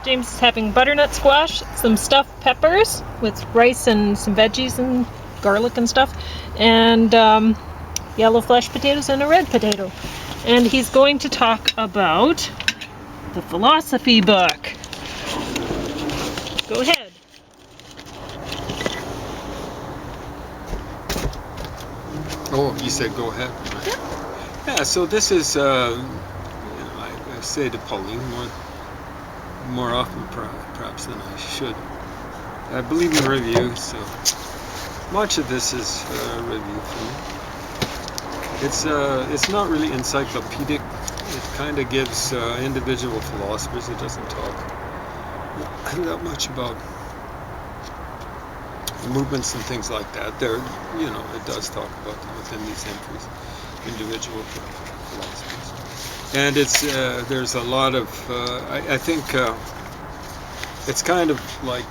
James is having butternut squash, some stuffed peppers with rice and some veggies and garlic and stuff, and yellow flesh potatoes and a red potato. And he's going to talk about the philosophy book. Go ahead. Oh, you said go ahead. Yeah, so this is, I say to Pauline more often perhaps than I should. I believe in review, so much of this is a review for me. It's not really encyclopedic. It kind of gives individual philosophers. It doesn't talk that much about movements and things like that. It does talk about them within these entries, individual philosophers. And there's a lot of, I think it's kind of like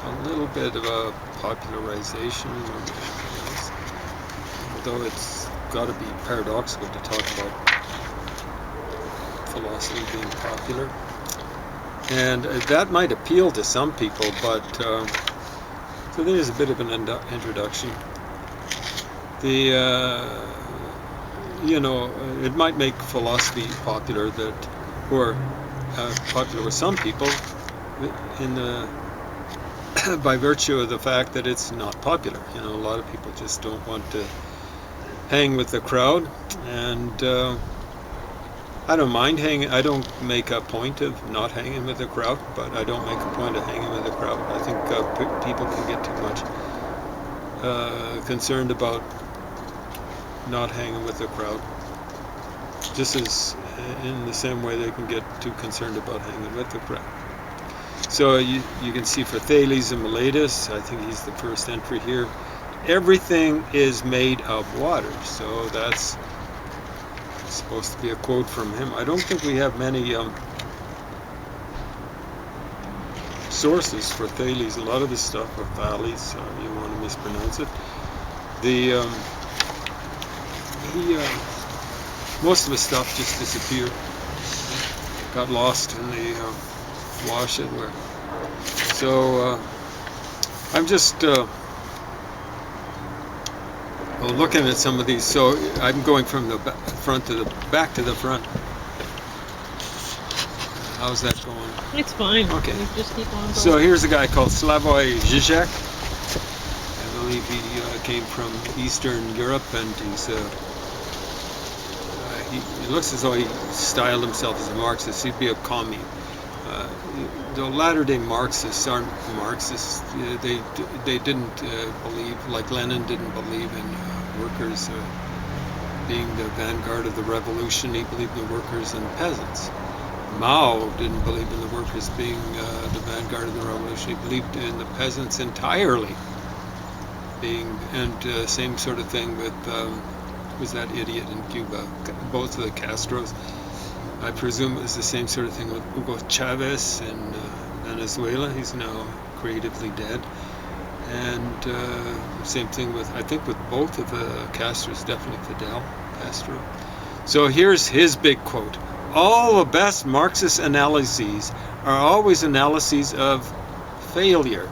a little bit of a popularization, although it's got to be paradoxical to talk about philosophy being popular. And that might appeal to some people, but so there's a bit of an introduction. It might make philosophy popular or popular with some people by virtue of the fact that it's not popular. A lot of people just don't want to hang with the crowd, and I don't mind hanging. I don't make a point of not hanging with the crowd, but I don't make a point of hanging with the crowd. I think people can get too much concerned about not hanging with the crowd, just as in the same way they can get too concerned about hanging with the crowd. So you can see for Thales and Miletus, I think he's the first entry here, everything is made of water. So that's supposed to be a quote from him. I don't think we have many sources for Thales. A lot of his stuff, or Thales, you want to mispronounce it. Most of his stuff just disappeared, got lost in the wash everywhere. So I'm just looking at some of these. So I'm going from the front to the back to the front. How's that going? It's fine. Okay. We just keep on going. So here's a guy called Slavoj Žižek. I believe he came from Eastern Europe, and he looks as though he styled himself as a Marxist. He'd be a commie. The latter-day Marxists aren't Marxists. They didn't believe, like Lenin didn't believe in workers being the vanguard of the revolution. He believed in the workers and peasants. Mao didn't believe in the workers being the vanguard of the revolution. He believed in the peasants entirely and same sort of thing with who's that idiot in Cuba? Both of the Castros. I presume it was the same sort of thing with Hugo Chavez in Venezuela. He's now creatively dead. And same thing with both of the Castros, definitely Fidel Castro. So here's his big quote. All the best Marxist analyses are always analyses of failure.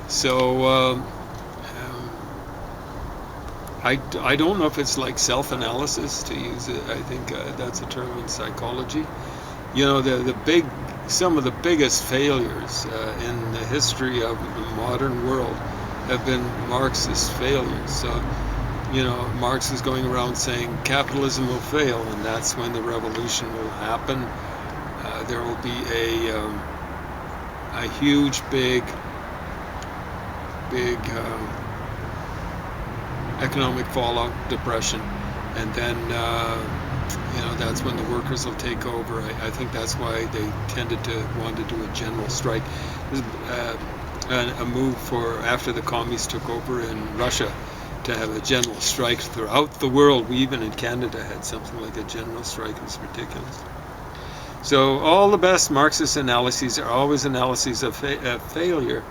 So I don't know if it's like self-analysis to use it. I think that's a term in psychology. Some of the biggest failures in the history of the modern world have been Marxist failures. So, Marx is going around saying capitalism will fail, and that's when the revolution will happen. There will be a huge, big economic fallout, depression, and then that's when the workers will take over. I think that's why they tended to want to do a general strike. It was a move for after the commies took over in Russia to have a general strike throughout the world. We even in Canada had something like a general strike. It was ridiculous. So all the best Marxist analyses are always analyses of failure.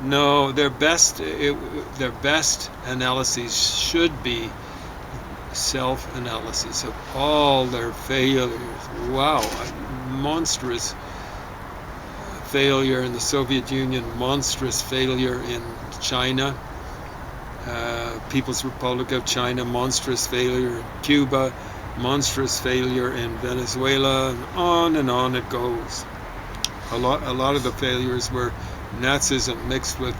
No, their best analyses should be self-analysis of all their failures. Wow, monstrous failure in the Soviet Union, monstrous failure in China, People's Republic of China, monstrous failure in Cuba, monstrous failure in Venezuela, and on it goes. A lot of the failures were Nazism mixed with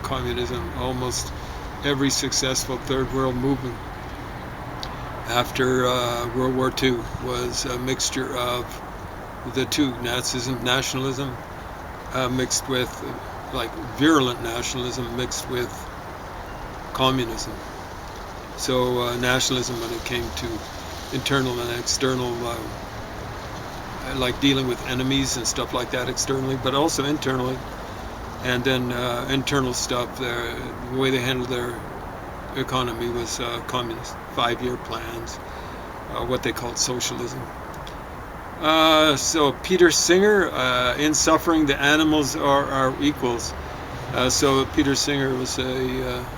communism. Almost every successful third world movement after World War II was a mixture of the two, Nazism, nationalism, mixed with, like, virulent nationalism mixed with communism. So nationalism when it came to internal and external, like dealing with enemies and stuff like that externally, but also internally. And then internal stuff, the way they handled their economy was communist, 5-year plans, what they called socialism. So Peter Singer, in suffering the animals are our equals. So Peter Singer was I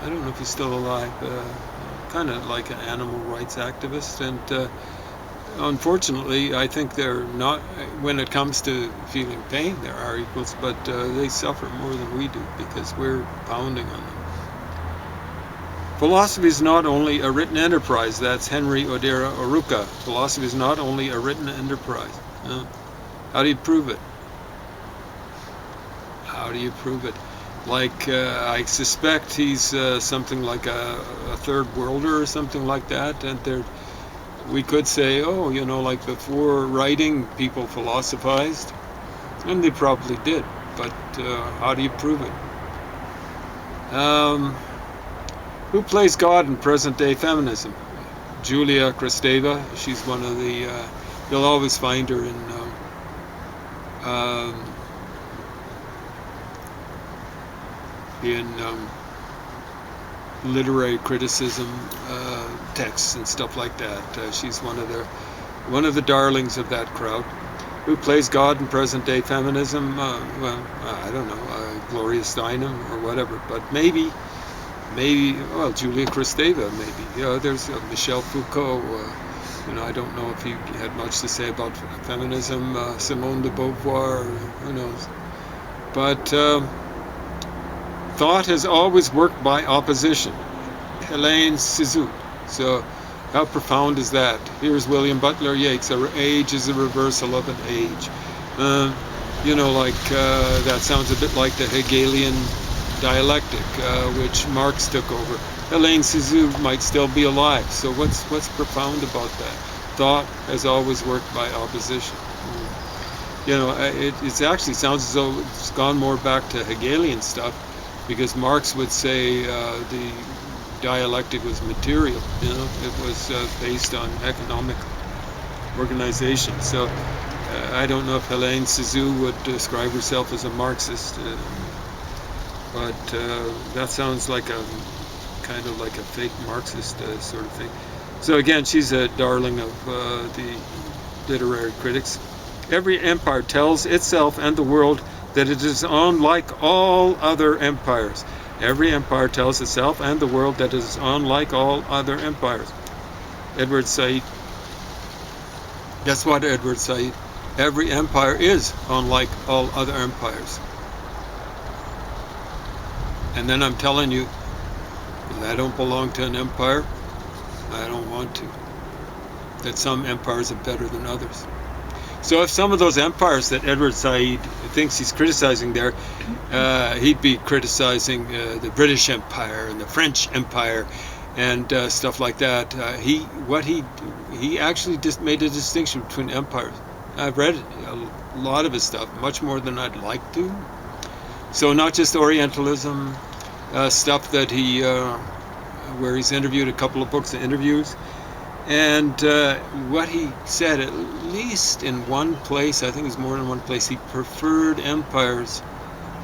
don't know if he's still alive, kind of like an animal rights activist, and unfortunately I think they're not, when it comes to feeling pain, they're our equals, but they suffer more than we do because we're pounding on them. Philosophy is not only a written enterprise. That's Henry Odera Oruka. Philosophy is not only a written enterprise. How do you prove it? How do you prove it? Like, I suspect he's something like a third worlder or something like that, and we could say, oh, you know, like before writing, people philosophized, and they probably did, but how do you prove it? Who plays God in present-day feminism? Julia Kristeva. She's one of the, you'll always find her in literary criticism texts and stuff like that. She's one of the darlings of that crowd. Who plays God in present-day feminism? Well, I don't know, Gloria Steinem or whatever, but maybe, well, Julia Kristeva, maybe. There's Michel Foucault. I don't know if he had much to say about feminism. Simone de Beauvoir, who knows? But thought has always worked by opposition. Hélène Cixous. So how profound is that? Here's William Butler Yeats. Age is a reversal of an age. That sounds a bit like the Hegelian dialectic, which Marx took over. Hélène Cixous might still be alive. So what's profound about that? Thought has always worked by opposition. It actually sounds as though it's gone more back to Hegelian stuff, because Marx would say the dialectic was material. It was based on economic organization. So I don't know if Hélène Cixous would describe herself as a Marxist, but that sounds like a kind of like a fake Marxist sort of thing. So again, she's a darling of the literary critics. Every empire tells itself and the world that it is unlike all other empires. Every empire tells itself and the world that it is unlike all other empires. Edward Said. Guess what, Edward Said? Every empire is unlike all other empires. And then I'm telling you, because I don't belong to an empire, I don't want to, that some empires are better than others. So if some of those empires that Edward Said thinks he's criticizing there, he'd be criticizing the British Empire and the French Empire and stuff like that. He actually just made a distinction between empires. I've read a lot of his stuff, much more than I'd like to. So not just Orientalism, stuff that where he's interviewed, a couple of books of interviews. And what he said, at least in one place, I think it was more than one place, he preferred empires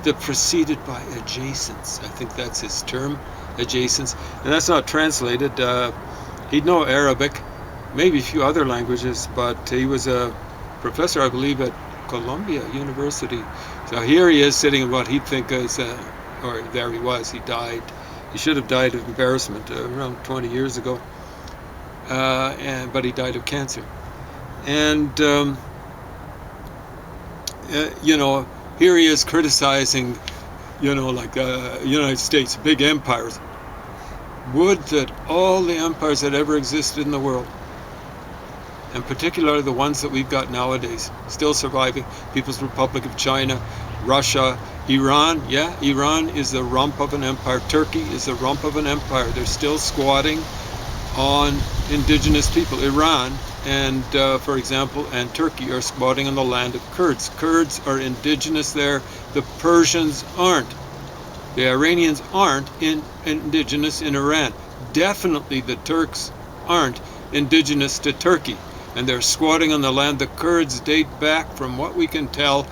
that preceded by adjacents. I think that's his term, adjacents. And that's not translated. He'd know Arabic, maybe a few other languages, but he was a professor, I believe, at Columbia University. So here he is sitting in what he'd think is, or there he was, he died. He should have died of embarrassment around 20 years ago. But he died of cancer. And here he is criticizing, like United States, big empires. Would that all the empires that ever existed in the world, and particularly the ones that we've got nowadays, still surviving, People's Republic of China, Russia, Iran, Iran is the rump of an empire. Turkey is the rump of an empire. They're still squatting on indigenous people. Iran and, for example, and Turkey are squatting on the land of Kurds. Kurds are indigenous there. The Persians aren't. The Iranians aren't indigenous in Iran. Definitely the Turks aren't indigenous to Turkey. And they're squatting on the land. The Kurds date back, from what we can tell,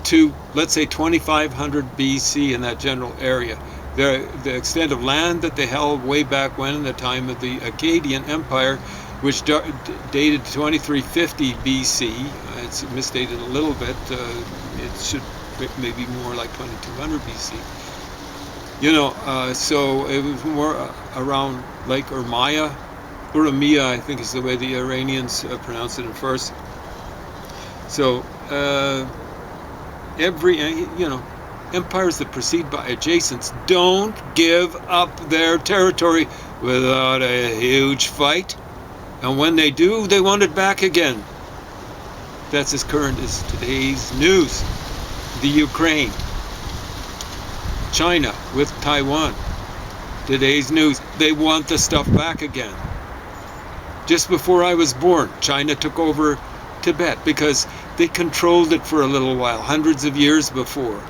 to, let's say, 2500 BC in that general area. The extent of land that they held way back when, in the time of the Akkadian Empire, which dated 2350 BC. It's misdated a little bit. It should maybe more like 2200 BC. So it was more around Lake Urmia. Urmia, I think, is the way the Iranians pronounce it at first. So every, empires that proceed by adjacents don't give up their territory without a huge fight. And when they do, they want it back again. That's as current as today's news. The Ukraine. China with Taiwan. Today's news. They want the stuff back again. Just before I was born, China took over Tibet because they controlled it for a little while, hundreds of years before.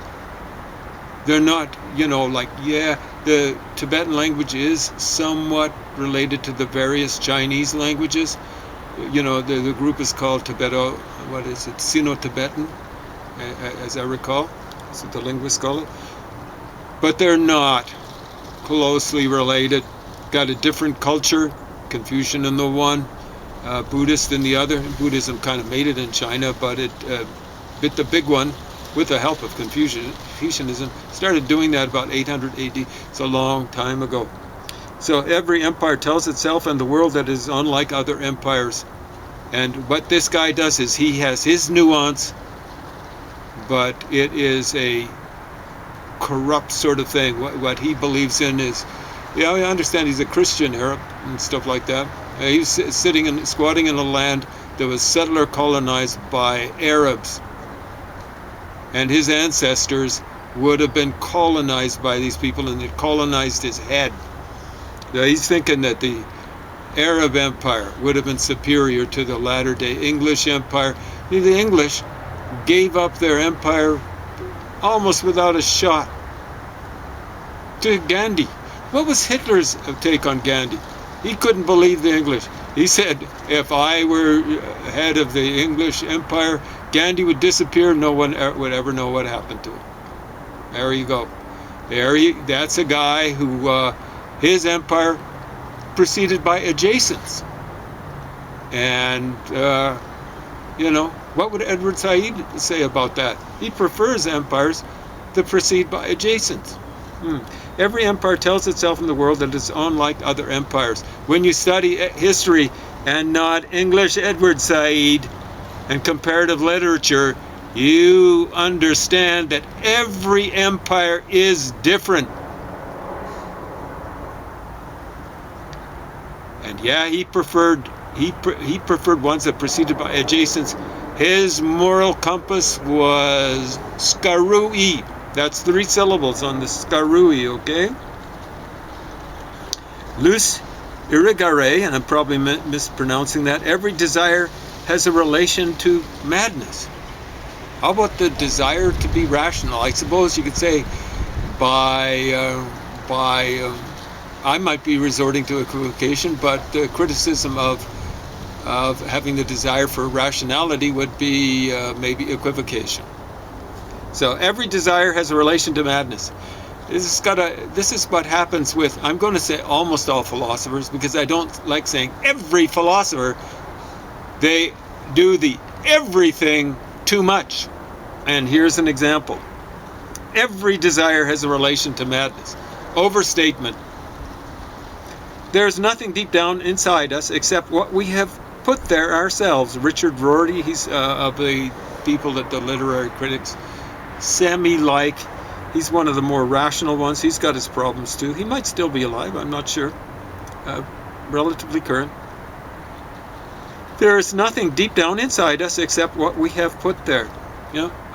They're not, the Tibetan language is somewhat related to the various Chinese languages. The group is called Sino-Tibetan, as I recall. That's what the linguists call it. But they're not closely related. Got a different culture, Confucian in the one, Buddhist in the other. Buddhism kind of made it in China, but it bit the big one with the help of Confucianism. Started doing that about 800 AD. It's a long time ago. So every empire tells itself and the world that it is unlike other empires. And what this guy does is he has his nuance, but it is a corrupt sort of thing. What he believes in is, I understand he's a Christian Arab and stuff like that. He's squatting in a land that was settler colonized by Arabs. And his ancestors would have been colonized by these people, and it colonized his head. Now he's thinking that the Arab Empire would have been superior to the latter-day English Empire. The English gave up their empire almost without a shot to Gandhi. What was Hitler's take on Gandhi? He couldn't believe the English. He said, if I were head of the English Empire, Gandhi would disappear. No one would ever know what happened to him. There you go. That's a guy who, his empire preceded by adjacents. And, what would Edward Said say about that? He prefers empires that proceed by adjacents. Every empire tells itself in the world that it's unlike other empires. When you study history and not English Edward Said and comparative literature, you understand that every empire is different. And he preferred ones that proceeded by adjacents. His moral compass was Skarui. That's 3 syllables on the Skarui, okay? Luce Irigaray, and I'm probably mispronouncing that, every desire has a relation to madness. How about the desire to be rational? I suppose you could say I might be resorting to equivocation, but the criticism of having the desire for rationality would be maybe equivocation. So every desire has a relation to madness. This is what happens with, I'm going to say almost all philosophers, because I don't like saying every philosopher. They do the everything too much. And here's an example. Every desire has a relation to madness. Overstatement. There's nothing deep down inside us except what we have put there ourselves. Richard Rorty, he's of the people that the literary critics semi-like. He's one of the more rational ones. He's got his problems too. He might still be alive, I'm not sure. Relatively current. There is nothing deep down inside us except what we have put there.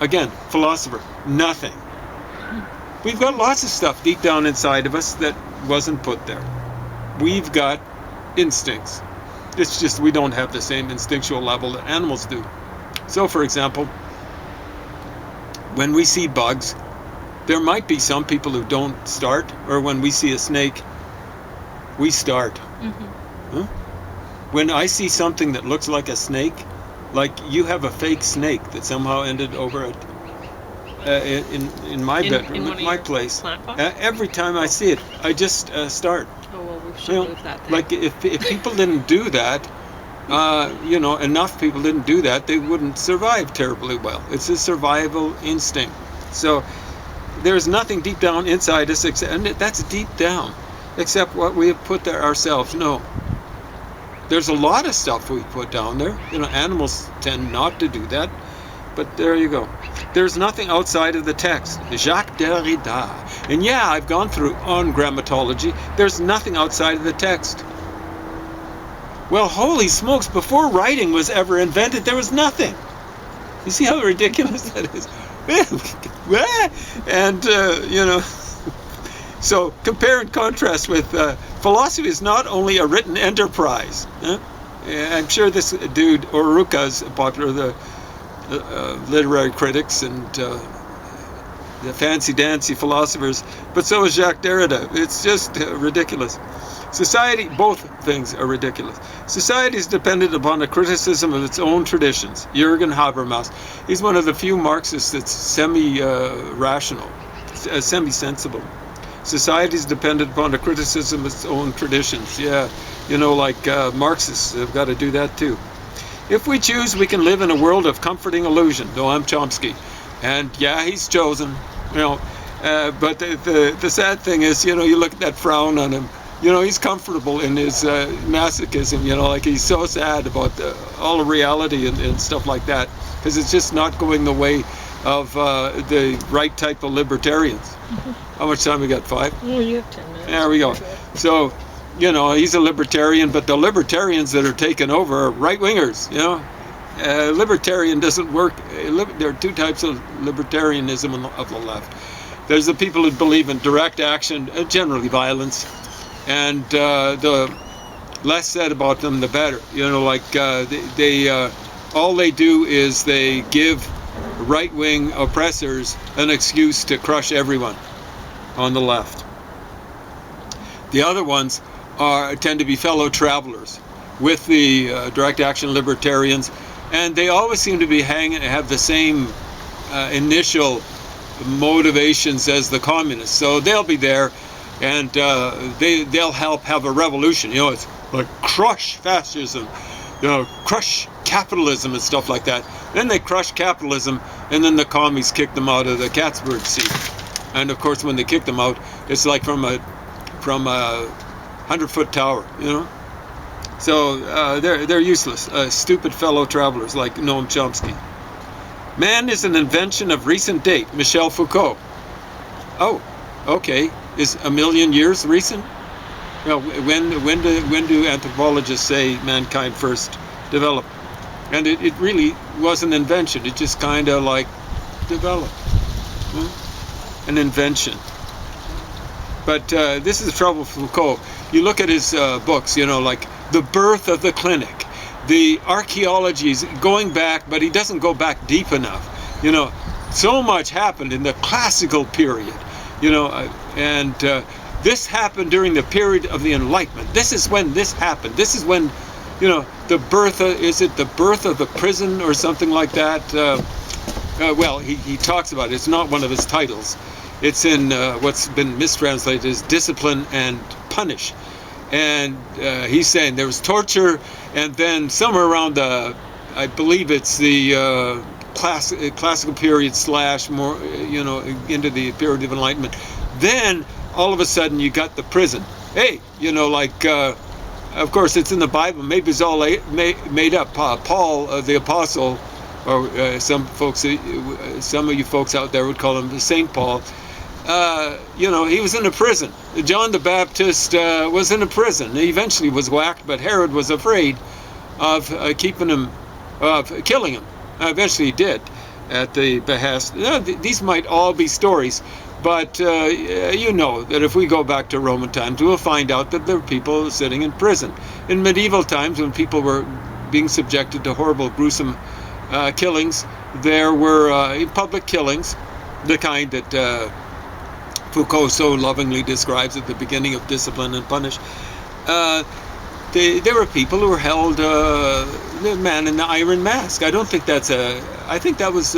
Again, philosopher, nothing. We've got lots of stuff deep down inside of us that wasn't put there. We've got instincts. It's just we don't have the same instinctual level that animals do. So, for example, when we see bugs, there might be some people who don't start, or when we see a snake, we start. Mm-hmm. When I see something that looks like a snake, like you have a fake snake that somehow ended over at in my bedroom, in my place. Plant pots? Every time I see it, I just start. Oh, well, we should move that thing. Like if people didn't do that, enough people didn't do that, they wouldn't survive terribly well. It's a survival instinct. So there's nothing deep down inside us, and that's deep down, except what we have put there ourselves. No. There's a lot of stuff we put down there. Animals tend not to do that. But there you go. There's nothing outside of the text. Jacques Derrida. And yeah, I've gone through on grammatology. There's nothing outside of the text. Well, holy smokes, before writing was ever invented, there was nothing. You see how ridiculous that is? And, so compare and contrast with philosophy is not only a written enterprise. I'm sure this dude, Oruka's popular, the literary critics and the fancy-dancy philosophers, but so is Jacques Derrida. It's just ridiculous. Society, both things are ridiculous. Society is dependent upon a criticism of its own traditions. Jürgen Habermas, he's one of the few Marxists that's semi-rational, semi-sensible. Society is dependent upon a criticism of its own traditions. Yeah, like Marxists have got to do that too. If we choose, we can live in a world of comforting illusion. Noam Chomsky. And yeah, he's chosen. But the sad thing is, you look at that frown on him. He's comfortable in his masochism. Like he's so sad about all the reality and stuff like that, because it's just not going the way of the right type of libertarians. How much time we got? 5? Oh, you have 10 minutes. There we go. So, he's a libertarian, but the libertarians that are taking over are right-wingers. Libertarian doesn't work. There are two types of libertarianism of the left. There's the people who believe in direct action, generally violence, and the less said about them, the better. All they do is they give right-wing oppressors an excuse to crush everyone on the left. The other ones tend to be fellow travelers with the direct action libertarians, and they always seem to be have the same initial motivations as the communists. So they'll be there, and they'll help have a revolution. It's like crush fascism, crush capitalism and stuff like that. Then they crush capitalism, and then the commies kick them out of the catbird seat. And of course, when they kick them out, it's like from a 100-foot tower, So they're useless, stupid fellow travelers like Noam Chomsky. Man is an invention of recent date, Michel Foucault. Oh, okay. Is a million years recent? Well, when do anthropologists say mankind first developed? And it really was an invention. It just kind of like developed. An invention. But this is the trouble with Foucault. You look at his books, like The Birth of the Clinic, the archaeologies going back, but he doesn't go back deep enough. So much happened in the classical period, and this happened during the period of the Enlightenment. This is when this happened. This is when, the birth of, is it the birth of the prison or something like that? Well, he talks about it. It's not one of his titles. It's in what's been mistranslated as Discipline and Punish. And he's saying there was torture, and then somewhere around I believe it's the classical period / more, into the period of Enlightenment. Then all of a sudden you got the prison. Hey, of course it's in the Bible. Maybe it's all made up. Paul, the apostle, or some of you folks out there would call him St. Paul. You know, he was in a prison. John the Baptist was in a prison. He eventually was whacked, but Herod was afraid of killing him. Eventually he did, at the behest. These might all be stories, but you know that if we go back to Roman times, we'll find out that there were people sitting in prison. In medieval times, when people were being subjected to horrible, gruesome killings, there were public killings, the kind that Foucault so lovingly describes at the beginning of Discipline and Punish. There were people who were held, the man in the Iron Mask. I don't think that's I think that was,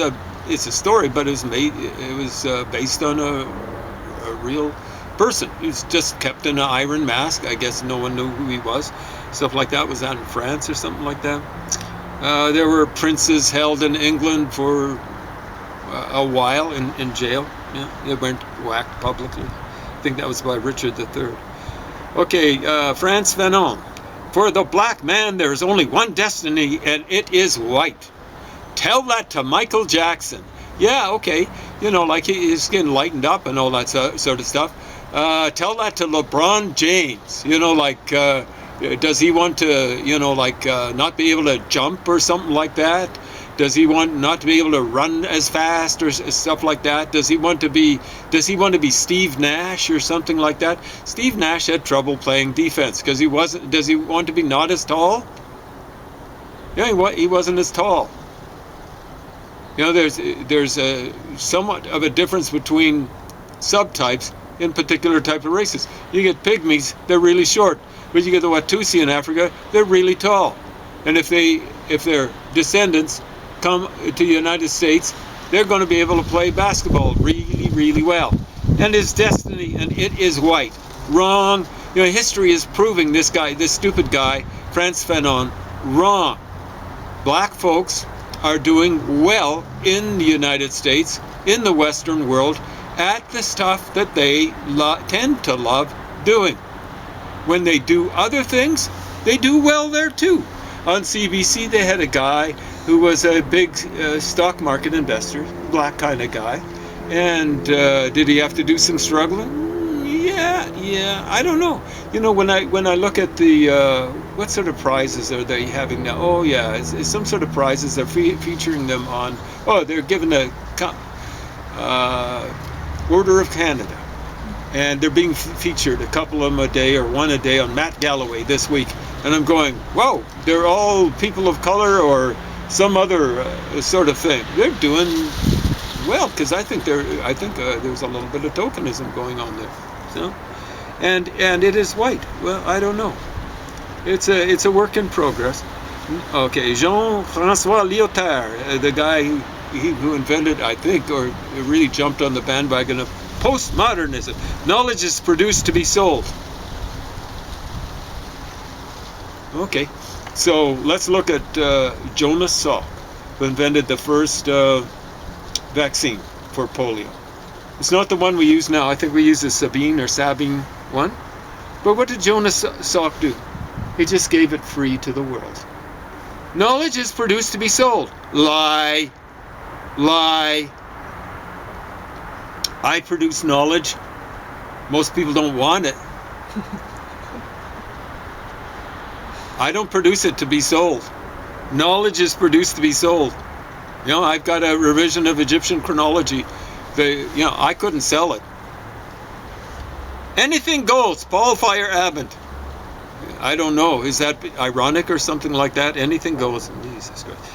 it's a story, but it was based on a real person. He was just kept in an iron mask. I guess no one knew who he was. Stuff like that. Was that in France or something like that? There were princes held in England for a while in jail. Yeah, they weren't whacked publicly. I think that was by Richard III. Okay, Frantz Fanon. For the black man, there is only one destiny, and it is white. Tell that to Michael Jackson. Yeah, okay. You know, like his skin lightened up and all that sort of stuff. Tell that to LeBron James. You know, like, does he want to, you know, like, not be able to jump or something like that? Does he want not to be able to run as fast or stuff like that? Does he want to be Steve Nash or something like that? Steve Nash had trouble playing defense because he wasn't. Does he want to be not as tall? Yeah, he wasn't as tall. You know, there's a somewhat of a difference between subtypes in particular type of races. You get pygmies, they're really short, but you get the Watusi in Africa, they're really tall. And if their descendants come to the United States, they're going to be able to play basketball really, really well. And his destiny, and it is white. Wrong. You know, history is proving this stupid guy, Frantz Fanon, wrong. Black folks are doing well in the United States, in the Western world, at the stuff that they tend to love doing. When they do other things, they do well there too. On CBC, they had a guy who was a big stock market investor, black kind of guy. And did he have to do some struggling? Yeah, I don't know. You know, when I look at the, what sort of prizes are they having now? Oh yeah, it's some sort of prizes. They're featuring them on, they're giving a Order of Canada. And they're being featured, a couple of them a day or one a day, on Matt Galloway this week. And I'm going, whoa, they're all people of color or some other sort of thing. They're doing well, because I think there's a little bit of tokenism going on there. So, and it is white. Well, I don't know. It's a work in progress. Okay, Jean-François Lyotard, the guy who invented, I think, or really jumped on the bandwagon of postmodernism. Knowledge is produced to be sold. Okay, so let's look at Jonas Salk, who invented the first vaccine for polio. It's not the one we use now. I think we use the Sabine one. But what did Jonas Salk do? He just gave it free to the world. Knowledge is produced to be sold. Lie. I produce knowledge. Most people don't want it. I don't produce it to be sold. Knowledge is produced to be sold. You know, I've got a revision of Egyptian chronology. I couldn't sell it. Anything goes. Paul Fire Abbott. I don't know. Is that ironic or something like that? Anything goes. Jesus Christ.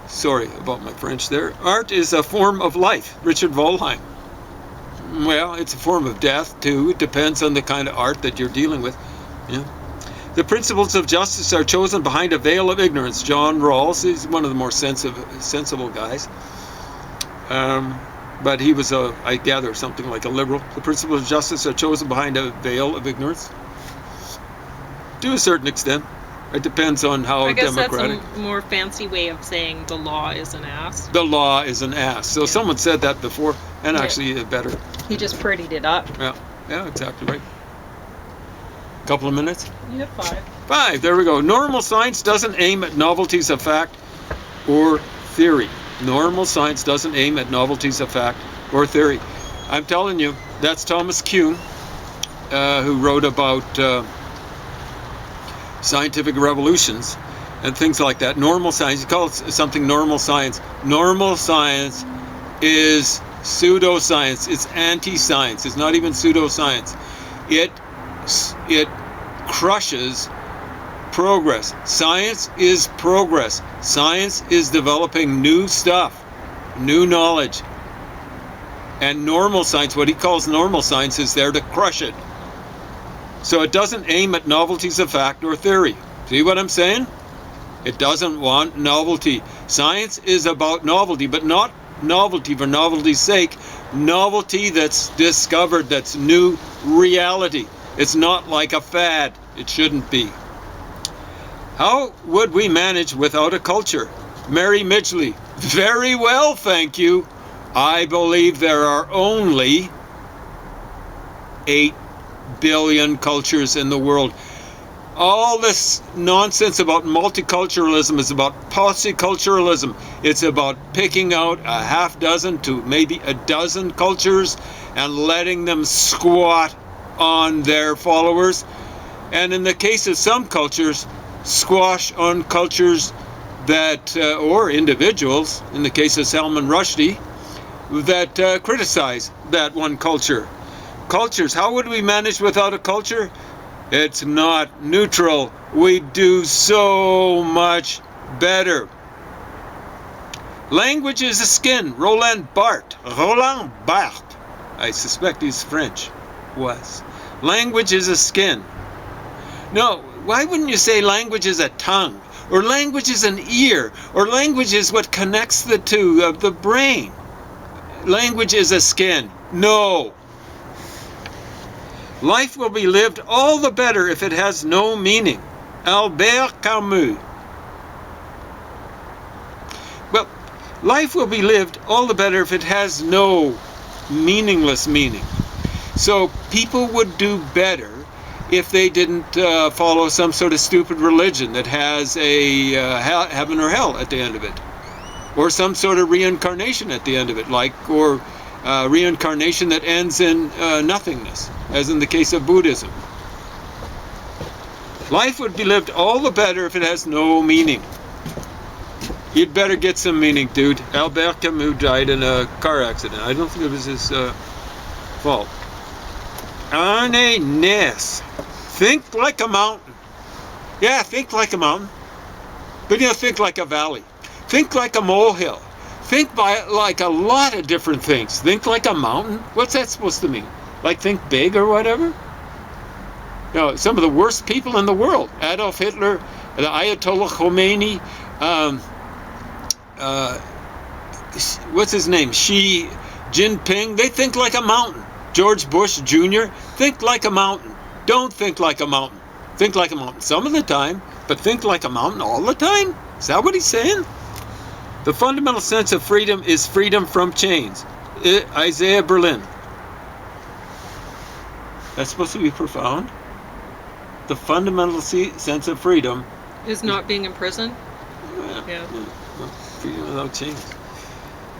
Sorry about my French there. Art is a form of life. Richard Wollheim. Well, it's a form of death too. It depends on the kind of art that you're dealing with. Yeah. The principles of justice are chosen behind a veil of ignorance. John Rawls is one of the more sensible guys. But he was, I gather, something like a liberal. The principles of justice are chosen behind a veil of ignorance. To a certain extent. It depends on how democratic. I guess that's a more fancy way of saying the law is an ass. The law is an ass. So someone said that before, and actually better. He just prettied it up. Yeah, exactly right. Couple of minutes? You have 5. 5, there we go. Normal science doesn't aim at novelties of fact or theory. Normal science doesn't aim at novelties of fact or theory. I'm telling you, that's Thomas Kuhn, who wrote about scientific revolutions and things like that. Normal science, he calls something normal science. Normal science is pseudoscience. It's anti-science. It's not even pseudoscience. It crushes progress. Science is progress. Science is developing new stuff, new knowledge. And normal science, what he calls normal science, is there to crush it. So it doesn't aim at novelties of fact or theory. See what I'm saying? It doesn't want novelty. Science is about novelty, but not novelty for novelty's sake. Novelty that's discovered, that's new reality. It's not like a fad. It shouldn't be. How would we manage without a culture? Mary Midgley. Very well, thank you. I believe there are only 8 billion cultures in the world. All this nonsense about multiculturalism is about polyculturalism. It's about picking out a half dozen to maybe a dozen cultures and letting them squat on their followers. And in the case of some cultures, squash on cultures that, or individuals, in the case of Salman Rushdie, that criticize that one culture. Cultures, how would we manage without a culture? It's not neutral. We do so much better. Language is a skin. Roland Barthes. I suspect he's French. Was. Language is a skin. No, why wouldn't you say language is a tongue? Or language is an ear? Or language is what connects the two of the brain? Language is a skin. No. Life will be lived all the better if it has no meaning. Albert Camus. Well, life will be lived all the better if it has no meaningless meaning. So people would do better if they didn't follow some sort of stupid religion that has a heaven or hell at the end of it. Or some sort of reincarnation at the end of it, or reincarnation that ends in nothingness, as in the case of Buddhism. Life would be lived all the better if it has no meaning. You'd better get some meaning, dude. Albert Camus died in a car accident. I don't think it was his fault. Arne Ness. Think like a mountain. Yeah, think like a mountain. But think like a valley. Think like a molehill. Think like a lot of different things. Think like a mountain? What's that supposed to mean? Like think big or whatever? Some of the worst people in the world. Adolf Hitler, the Ayatollah Khomeini, what's his name? Xi Jinping. They think like a mountain. George Bush Jr. Think like a mountain. Don't think like a mountain. Think like a mountain some of the time, but think like a mountain all the time? Is that what he's saying? The fundamental sense of freedom is freedom from chains. Isaiah Berlin. That's supposed to be profound. The fundamental sense of freedom is not being imprisoned. Yeah. Freedom without chains.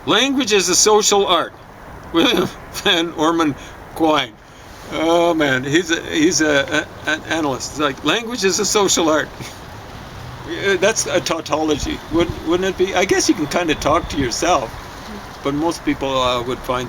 Language is a social art. William Van Orman Quine. Oh man, he's an analyst. It's like language is a social art. That's a tautology, wouldn't it be? I guess you can kind of talk to yourself, but most people would find